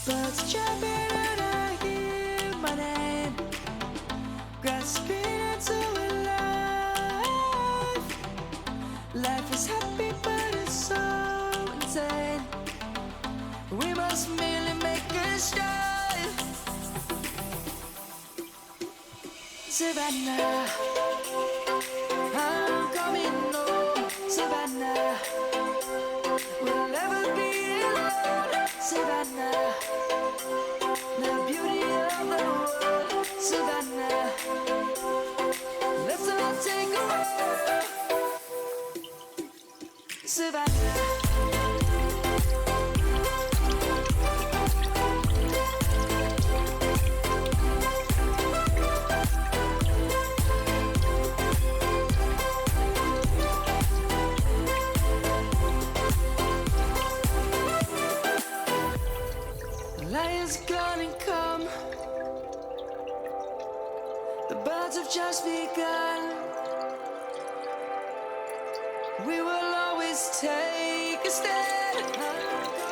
Birds jumping and I hear my name, grasping into a life. Life is happy but it's so insane. We must merely make a start. Savannah, I'm coming home. Savannah, we'll never be alone. Savannah, the beauty of the world. Savannah, let's all take a walk. Savannah. Lion's gonna come. The birds have just begun. We will always take a stand.